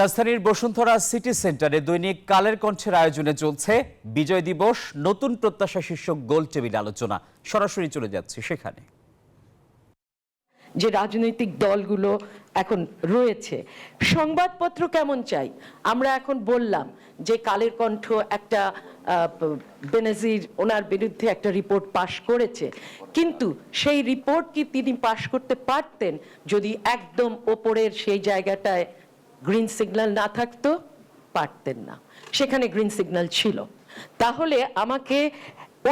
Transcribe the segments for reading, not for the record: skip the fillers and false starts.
রাজধানীর বসুন্ধরা সিটি সেন্টারে দৈনিক কালের কণ্ঠের আয়োজনে চলছে বিজয় দিবস নতুন প্রত্যাশা শীর্ষক গোল টেবিল আলোচনা। সরাসরি চলে যাচ্ছে সেখানে। যে রাজনৈতিক দলগুলো এখন রয়েছে, সংবাদপত্র কেমন চাই? আমরা এখন বললাম যে কালের কণ্ঠ একটা বেনজির ওনার বিরুদ্ধে একটা রিপোর্ট পাশ করেছে, কিন্তু সেই রিপোর্ট কি তিনি পাশ করতে পারতেন যদি একদম ওপরের সেই জায়গাটায় গ্রিন সিগন্যাল না থাকতো? পারতেন না। সেখানে গ্রিন সিগন্যাল ছিল। তাহলে আমাকে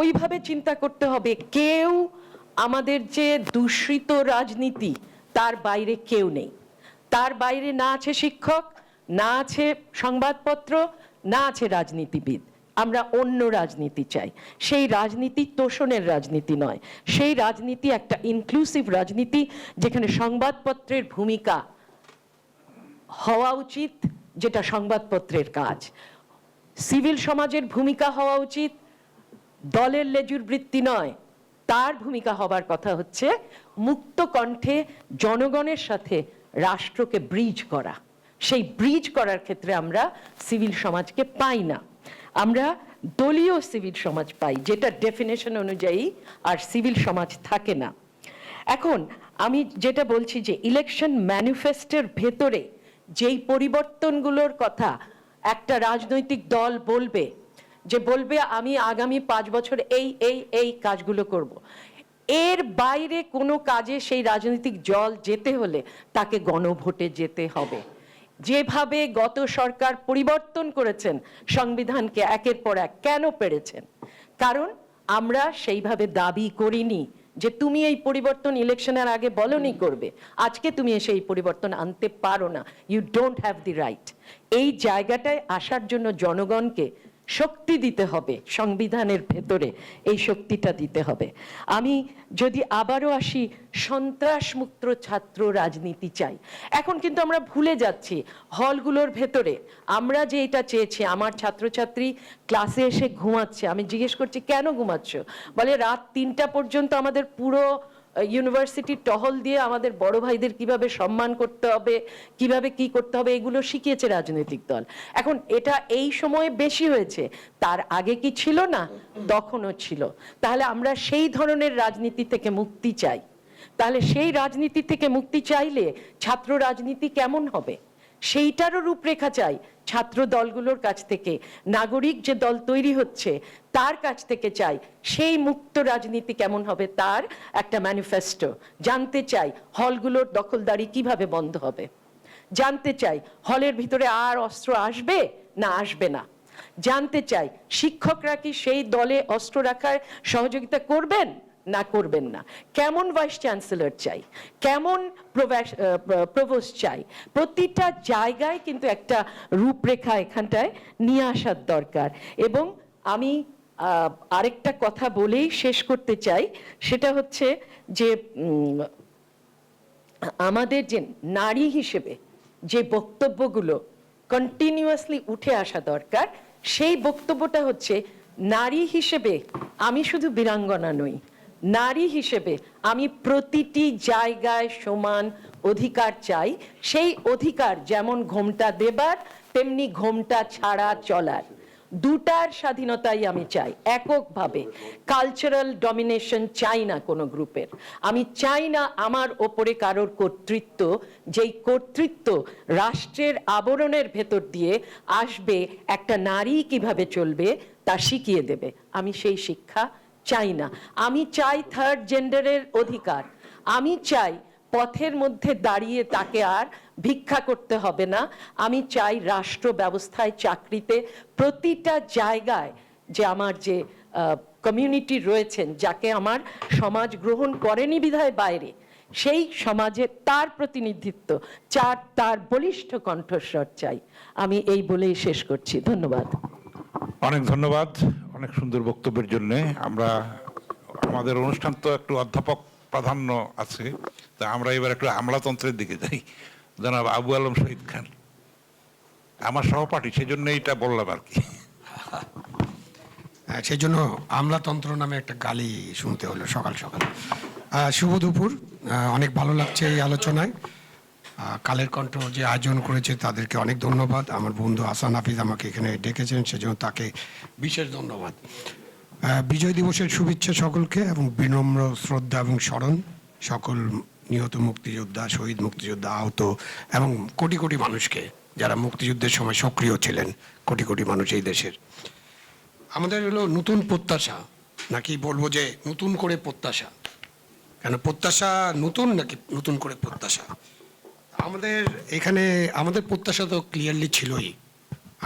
ওইভাবে চিন্তা করতে হবে, কেউ আমাদের যে দূষিত রাজনীতি তার বাইরে কেউ নেই। তার বাইরে না আছে শিক্ষক, না আছে সংবাদপত্র, না আছে রাজনীতিবিদ। আমরা অন্য রাজনীতি চাই। সেই রাজনীতি তোষণের রাজনীতি নয়, সেই রাজনীতি একটা ইনক্লুসিভ রাজনীতি, যেখানে সংবাদপত্রের ভূমিকা হওয়া উচিত, যেটা সংবাদপত্রের কাজ। সিভিল সমাজের ভূমিকা হওয়া উচিত দলের লেজুর বৃত্তি নয়। তার ভূমিকা হবার কথা হচ্ছে মুক্ত কণ্ঠে জনগণের সাথে রাষ্ট্রকে ব্রিজ করা। সেই ব্রিজ করার ক্ষেত্রে আমরা সিভিল সমাজকে পাই না, আমরা দলীয় সিভিল সমাজ পাই, যেটা ডেফিনেশন অনুযায়ী আর সিভিল সমাজ থাকে না। এখন আমি যেটা বলছি যে ইলেকশন ম্যানিফেস্টোর ভেতরে যেই পরিবর্তনগুলোর কথা একটা রাজনৈতিক দল বলবে, যে বলবে আমি আগামী 5 বছর এই এই এই কাজগুলো করব, এর বাইরে কোনো কাজে সেই রাজনৈতিক দল যেতে হলে তাকে গণভোটে যেতে হবে। যেভাবে গত সরকার পরিবর্তন করেছেন সংবিধানকে একের পর এক, কেন পেরেছেন? কারণ আমরা সেইভাবে দাবি করিনি যে তুমি এই পরিবর্তন ইলেকশনের আগে বলনি করবে, আজকে তুমি এসে এই পরিবর্তন আনতে পারো না, you don't have the right. এই জায়গাটায় আসার জন্য জনগণকে শক্তি দিতে হবে, সংবিধানের ভেতরে এই শক্তিটা দিতে হবে। আমি যদি আবারও আসি, সন্ত্রাস মুক্ত ছাত্র রাজনীতি চাই। এখন কিন্তু আমরা ভুলে যাচ্ছি হলগুলোর ভেতরে আমরা যে এটা চেয়েছি, আমার ছাত্রছাত্রী ক্লাসে এসে ঘুমাচ্ছে, আমি জিজ্ঞেস করছি কেন ঘুমাচ্ছ? বলে রাত 3টা পর্যন্ত আমাদের পুরো ইউনিভার্সিটি টহল দিয়ে আমাদের বড় ভাইদের কিভাবে সম্মান করতে হবে, কিভাবে কি করতে হবে, এগুলো শিখিয়েছে রাজনৈতিক দল। এখন এটা এই সময়ে বেশি হয়েছে, তার আগে কি ছিল না? তখনও ছিল। তাহলে আমরা সেই ধরনের রাজনীতি থেকে মুক্তি চাই। তাহলে সেই রাজনীতি থেকে মুক্তি চাইলে ছাত্র রাজনীতি কেমন হবে সেইটারও রূপরেখা চাই ছাত্র দলগুলোর কাছ থেকে। নাগরিক যে দল তৈরি হচ্ছে তার কাছ থেকে চাই সেই মুক্ত রাজনীতি কেমন হবে তার একটা ম্যানিফেস্টো। জানতে চাই হলগুলোর দখলদারি কিভাবে বন্ধ হবে, জানতে চাই হলের ভিতরে আর অস্ত্র আসবে না আসবে না, জানতে চাই শিক্ষকরা কি সেই দলে অস্ত্র রাখার সহযোগিতা করবেন না করবেন না, কেমন ভাইস চ্যান্সেলর চাই, কেমন প্রভোস্ট চাই। প্রতিটা জায়গায় কিন্তু একটা রূপরেখা এখানটায় নিয়ে আসার দরকার। এবং আমি আরেকটা কথা বলেই শেষ করতে চাই, সেটা হচ্ছে যে আমাদের যে নারী হিসেবে যে বক্তব্যগুলো কন্টিনিউয়াসলি উঠে আসা দরকার, সেই বক্তব্যটা হচ্ছে নারী হিসেবে আমি শুধু বীরাঙ্গনা নই, নারী হিসেবে আমি প্রতিটি জায়গায় সমান অধিকার চাই। সেই অধিকার যেমন ঘোমটা দেবার তেমনি ঘোমটা ছাড়া চলার, দুটার স্বাধীনতাই আমি চাই এককভাবে। কালচারাল ডমিনেশন চাই না কোনো গ্রুপের। আমি চাই না আমার ওপরে কারোর কর্তৃত্ব, যেই কর্তৃত্ব রাষ্ট্রের আবরণের ভেতর দিয়ে আসবে, একটা নারী কিভাবে চলবে তা শিখিয়ে দেবে। আমি সেই শিক্ষা চাই না। আমি চাই থার্ড জেন্ডারের অধিকার। আমি চাই পথের মধ্যে দাঁড়িয়ে তাকে আর ভিক্ষা করতে হবে না। আমি চাই রাষ্ট্র ব্যবস্থায়, চাকরিতে, প্রতিটা জায়গায় যে আমার যে কমিউনিটি রয়েছেন, যাকে আমার সমাজ গ্রহণ করেনি বিধায় বাইরে, সেই সমাজে তার প্রতিনিধিত্ব চার, তার বলিষ্ঠ কণ্ঠস্বর চাই। আমি এই বলেই শেষ করছি। ধন্যবাদ। অনেক ধন্যবাদ অনেক সুন্দর বক্তব্যের জন্য। আমরা আমাদের অনুষ্ঠান তো একটু অধ্যাপক প্রাধান্য আছে, তা আমরা এবার একটু আমলাতন্ত্রের দিকে যাই। জনাব আবু আলম শহীদ খান আমার সহপাঠী, সেই জন্য এটা বললাম আর কি। সেই জন্য আমলাতন্ত্র নামে একটা গালি শুনতে হলো সকাল সকাল। শুভ দুপুর। অনেক ভালো লাগছে এই আলোচনায়। কালের কণ্ঠ যে আয়োজন করেছে তাদেরকে অনেক ধন্যবাদ। আমার বন্ধু হাসান হাফিজ আমাকে এখানে ডেকেছেন, সেজন্য তাকে বিশেষ ধন্যবাদ। বিজয় দিবসের শুভেচ্ছা সকলকে এবং বিনম্র শ্রদ্ধা এবং স্মরণ সকল নিহত মুক্তিযোদ্ধা, শহীদ মুক্তিযোদ্ধা, আহত এবং কোটি কোটি মানুষকে যারা মুক্তিযুদ্ধের সময় সক্রিয় ছিলেন, কোটি কোটি মানুষ এই দেশের। আমাদের হলো নতুন প্রত্যাশা, নাকি বলবো যে নতুন করে প্রত্যাশা? কেন প্রত্যাশা নতুন নাকি নতুন করে প্রত্যাশা? আমাদের এখানে আমাদের প্রত্যাশা তো ক্লিয়ারলি ছিলই।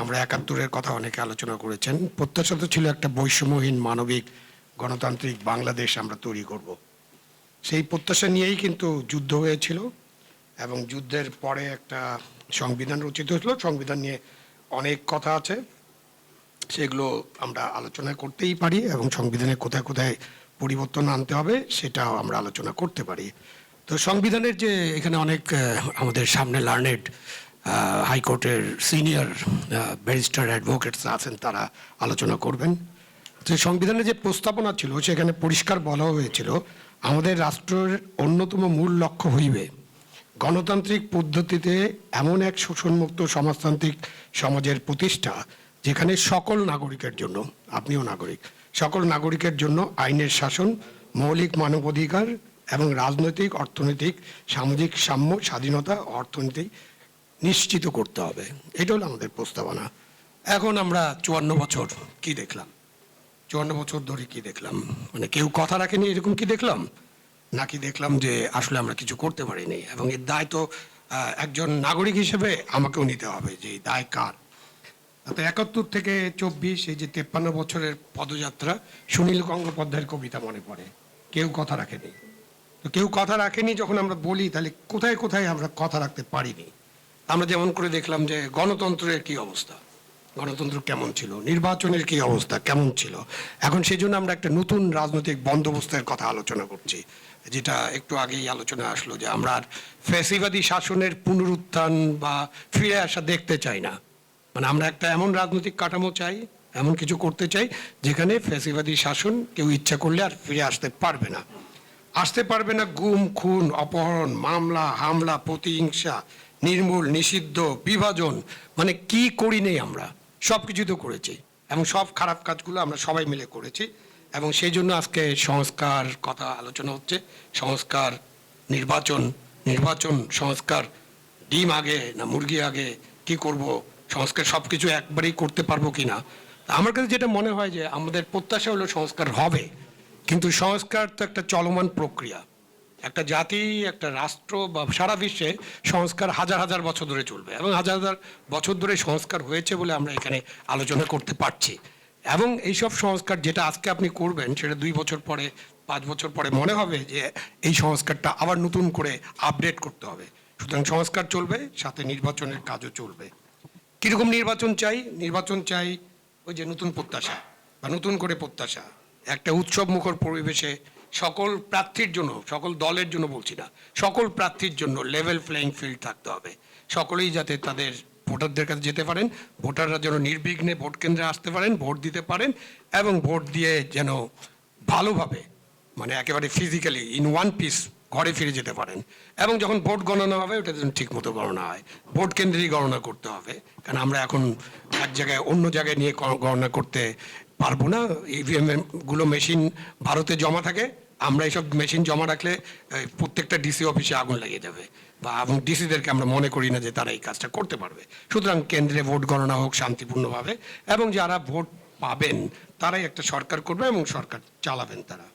আমরা ৭১-এর কথা অনেকে আলোচনা করেছেন। প্রত্যাশা তো ছিল একটা বৈষম্যহীন মানবিক গণতান্ত্রিক বাংলাদেশ আমরা তৈরি করব। সেই প্রত্যাশা নিয়েই কিন্তু যুদ্ধ হয়েছিল এবং যুদ্ধের পরে একটা সংবিধান রচিত হয়েছিল। সংবিধান নিয়ে অনেক কথা আছে, সেগুলো আমরা আলোচনা করতেই পারি এবং সংবিধানে কোথায় কোথায় পরিবর্তন আনতে হবে সেটাও আমরা আলোচনা করতে পারি। তো সংবিধানের যে এখানে অনেক আমাদের সামনে লার্নেড হাইকোর্টের সিনিয়র ব্যারিস্টার অ্যাডভোকেটস আছেন, তারা আলোচনা করবেন। তো সংবিধানের যে প্রস্তাবনা ছিল সেখানে পরিষ্কার বলা হয়েছিল আমাদের রাষ্ট্রের অন্যতম মূল লক্ষ্য হইবে গণতান্ত্রিক পদ্ধতিতে এমন এক শোষণমুক্ত সমাজতান্ত্রিক সমাজের প্রতিষ্ঠা যেখানে সকল নাগরিকের জন্য, আপনিও নাগরিক, সকল নাগরিকের জন্য আইনের শাসন, মৌলিক মানবাধিকার এবং রাজনৈতিক, অর্থনৈতিক, সামাজিক সাম্য, স্বাধীনতা, অর্থনীতি নিশ্চিত করতে হবে। এটা হলো আমাদের প্রস্তাবনা। এখন আমরা ৫৪ বছর কি দেখলাম? ৫৪ বছর ধরে কি দেখলাম? মানে কেউ কথা রাখেনি এরকম কি দেখলাম? নাকি দেখলাম যে আসলে আমরা কিছু করতে পারিনি? এবং এর দায় তো একজন নাগরিক হিসেবে আমাকেও নিতে হবে যে এই দায় কার। তো ৭১ থেকে ২৪ এই যে ৫৩ বছরের পদযাত্রা, সুনীল গঙ্গোপাধ্যায়ের কবিতা মনে পড়ে, কেউ কথা রাখেনি। তো কেউ কথা রাখেনি যখন আমরা বলি, তাহলে কোথায় কোথায় আমরা কথা রাখতে পারিনি? আমরা যেমন করে দেখলাম যে গণতন্ত্রের কি অবস্থা, গণতন্ত্র কেমন ছিল, নির্বাচনের কি অবস্থা কেমন ছিল। এখন সেই জন্য আমরা একটা নতুন রাজনৈতিক বন্দোবস্তের কথা আলোচনা করছি, যেটা একটু আগেই আলোচনা আসলো যে আমরা আর ফ্যাসিবাদী শাসনের পুনরুত্থান বা ফিরে আসা দেখতে চাই না। মানে আমরা একটা এমন রাজনৈতিক কাঠামো চাই, এমন কিছু করতে চাই যেখানে ফ্যাসিবাদী শাসন কেউ ইচ্ছা করলে আর ফিরে আসতে পারবে না। আসতে পারবে না গুম, খুন, অপহরণ, মামলা, হামলা, প্রতিহিংসা, নির্মূল, নিষিদ্ধ, বিভাজন, মানে কি করি নেই আমরা, সব কিছু তো করেছি এবং সব খারাপ কাজগুলো আমরা সবাই মিলে করেছি। এবং সেই জন্য আজকে সংস্কার কথা আলোচনা হচ্ছে, সংস্কার, নির্বাচন সংস্কার, ডিম আগে না মুরগি আগে, কি করব, সংস্কার সব কিছু একবারেই করতে পারবো কিনা। আমার কাছে যেটা মনে হয় যে আমাদের প্রত্যাশা হলো সংস্কার হবে, কিন্তু সংস্কার তো একটা চলমান প্রক্রিয়া। একটা জাতি, একটা রাষ্ট্র বা সারা বিশ্বে সংস্কার হাজার হাজার বছর ধরে চলবে এবং হাজার হাজার বছর ধরে সংস্কার হয়েছে বলে আমরা এখানে আলোচনা করতে পারছি। এবং এইসব সংস্কার যেটা আজকে আপনি করবেন সেটা ২ বছর পরে, ৫ বছর পরে মনে হবে যে এই সংস্কারটা আবার নতুন করে আপডেট করতে হবে। সুতরাং সংস্কার চলবে, সাথে নির্বাচনের কাজও চলবে। কীরকম নির্বাচন চাই? নির্বাচন চাই ওই যে নতুন প্রত্যাশা বা নতুন করে প্রত্যাশা, একটা উৎসব মুখর পরিবেশে সকল প্রার্থীর জন্য, সকল দলের জন্য বলছি না, সকল প্রার্থীর জন্য লেভেল প্লেইং ফিল্ড থাকতে হবে। সকলেই যাতে তাদের ভোটারদের কাছে যেতে পারেন, ভোটাররা যেন নির্বিঘ্নে ভোট কেন্দ্রে আসতে পারেন, ভোট দিতে পারেন এবং ভোট দিয়ে যেন ভালোভাবে, মানে একেবারে ফিজিক্যালি ইন ওয়ান পিস ঘরে ফিরে যেতে পারেন। এবং যখন ভোট গণনা হবে ওটা যেন ঠিক মতো গণনা হয়, ভোট কেন্দ্রেই গণনা করতে হবে। কারণ আমরা এখন এক জায়গায় অন্য জায়গায় নিয়ে গণনা করতে পারবো না। ইভিএম গুলো মেশিন ভারতে জমা থাকে, আমরা এইসব মেশিন জমা রাখলে প্রত্যেকটা ডিসি অফিসে আগুন লেগে যাবে, বা এবং ডিসিদেরকে আমরা মনে করি না যে তারা এই কাজটা করতে পারবে। সুতরাং কেন্দ্রে ভোট গণনা হোক শান্তিপূর্ণভাবে, এবং যারা ভোট পাবেন তারাই একটা সরকার করবে এবং সরকার চালাবেন তারা।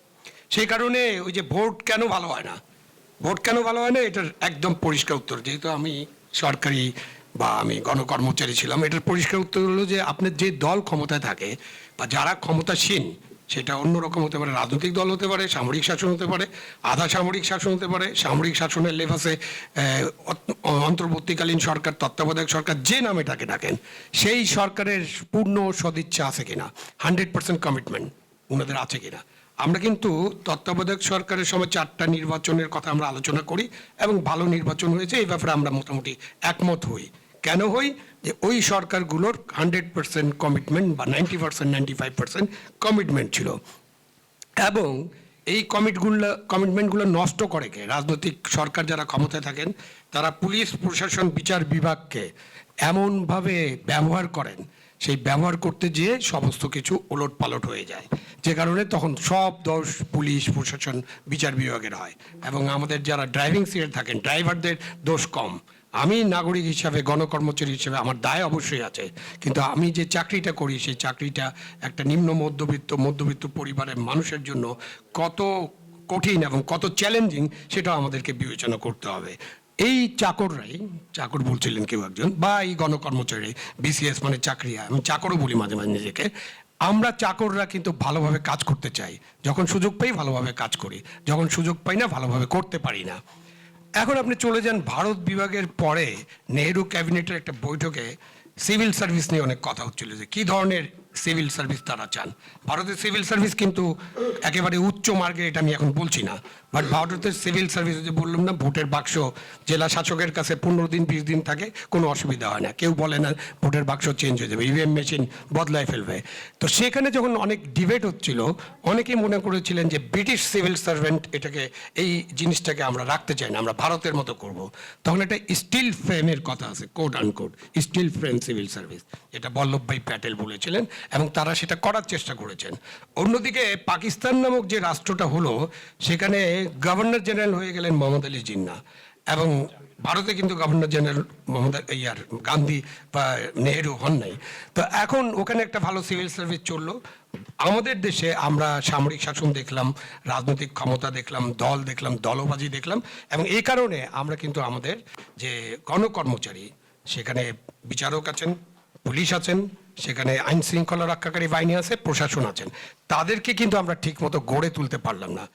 সেই কারণে ওই যে ভোট কেন ভালো হয় না, ভোট কেন ভালো হয় না, এটার একদম পরিষ্কার উত্তর, যেহেতু আমি সরকারি বা আমি গণকর্মচারী ছিলাম, এটার পরিষ্কার উত্তর হলো যে আপনার যে দল ক্ষমতায় থাকে বা যারা ক্ষমতাসীন, সেটা অন্যরকম হতে পারে, রাজনৈতিক দল হতে পারে, সামরিক শাসন হতে পারে, আধা সামরিক শাসন হতে পারে, সামরিক শাসনের লেভাসে অন্তর্বর্তীকালীন সরকার, তত্ত্বাবধায়ক সরকার, যে নামে তাকে ডাকেন, সেই সরকারের পূর্ণ সদিচ্ছা আছে কিনা, 100% কমিটমেন্ট ওনাদের আছে কিনা। আমরা কিন্তু তত্ত্বাবধায়ক সরকারের সময় ৪টা নির্বাচনের কথা আমরা আলোচনা করি এবং ভালো নির্বাচন হয়েছে, এই ব্যাপারে আমরা মোটামুটি একমত হই। কেন হই? যে ওই সরকারগুলোর 100% কমিটমেন্ট বা 90%, 95% কমিটমেন্ট ছিল। এবং এই কমিটমেন্টগুলো নষ্ট করে কে? রাজনৈতিক সরকার যারা ক্ষমতায় থাকেন তারা পুলিশ প্রশাসন বিচার বিভাগকে এমনভাবে ব্যবহার করেন, সেই ব্যবহার করতে যেয়ে সমস্ত কিছু ওলট পালট হয়ে যায়, যে কারণে তখন সব দোষ পুলিশ প্রশাসন বিচার বিভাগের হয় এবং আমাদের যারা ড্রাইভিং সিটে থাকেন ড্রাইভারদের দোষ কম। আমি নাগরিক হিসাবে গণকর্মচারী হিসেবে আমার দায় অবশ্যই আছে, কিন্তু আমি যে চাকরিটা করি সেই চাকরিটা একটা নিম্ন মধ্যবিত্ত পরিবারের মানুষের জন্য কত কঠিন এবং কত চ্যালেঞ্জিং সেটাও আমাদেরকে বিবেচনা করতে হবে। এই চাকর বলছিলেন কেউ একজন, বা এই গণকর্মচারী বিসিএস মানে চাকরি, আমি চাকরও বলি মাঝে মাঝে নিজেকে, আমরা চাকররা কিন্তু ভালোভাবে কাজ করতে চাই, যখন সুযোগ পাই ভালোভাবে কাজ করি, যখন সুযোগ পাই না ভালোভাবে করতে পারি না। এখন আপনি চলে যান ভারত বিভাগের পরে নেহেরু ক্যাবিনেটের একটা বৈঠকে সিভিল সার্ভিস নিয়ে অনেক কথা হচ্ছিল, যে কী ধরনের সিভিল সার্ভিস তারা চান। ভারতের সিভিল সার্ভিস কিন্তু একেবারে উচ্চ মার্গে, এটা আমি এখন বলছি না, বাট ভারতের সিভিল সার্ভিস যে বললাম না, ভোটের বাক্স জেলা শাসকের কাছে 15 দিন 20 দিন থাকে, কোনো অসুবিধা হয় না, কেউ বলে না ভোটের বাক্স চেঞ্জ হয়ে যাবে, ইভিএম মেশিন বদলায় ফেলবে। তো সেখানে যখন অনেক ডিবেট হচ্ছিল, অনেকেই মনে করেছিলেন যে ব্রিটিশ সিভিল সার্ভেন্ট এটাকে, এই জিনিসটাকে আমরা রাখতে চাই না, আমরা ভারতের মতো করব। তখন একটা স্টিল ফ্রেমের কথা আছে, code আনকোড still frame civil service, এটা বল্লভভাই প্যাটেল বলেছিলেন এবং তারা সেটা করার চেষ্টা করেছেন। অন্যদিকে পাকিস্তান নামক যে রাষ্ট্রটা হলো, সেখানে গভর্নর জেনারেল হয়ে গেলেন মোহাম্মদ আলী জিন্নাহ, এবং ভারতে কিন্তু গভর্নর জেনারেল গান্ধী বা নেহেরু হন নাই। তো এখন ওখানে একটা ভালো সিভিল সার্ভিস চললো। আমাদের দেশে আমরা সামরিক শাসন দেখলাম, রাজনৈতিক ক্ষমতা দেখলাম, দল দেখলাম, দলবাজি দেখলাম, এবং এই কারণে আমরা কিন্তু আমাদের যে গণকর্মচারী, সেখানে বিচারক আছেন, পুলিশ আছেন, সেখানে আইন শৃঙ্খলা রক্ষাকারী বাহিনী আছে, প্রশাসন আছেন, তাদেরকে কিন্তু আমরা ঠিক মতো গড়ে তুলতে পারলাম না।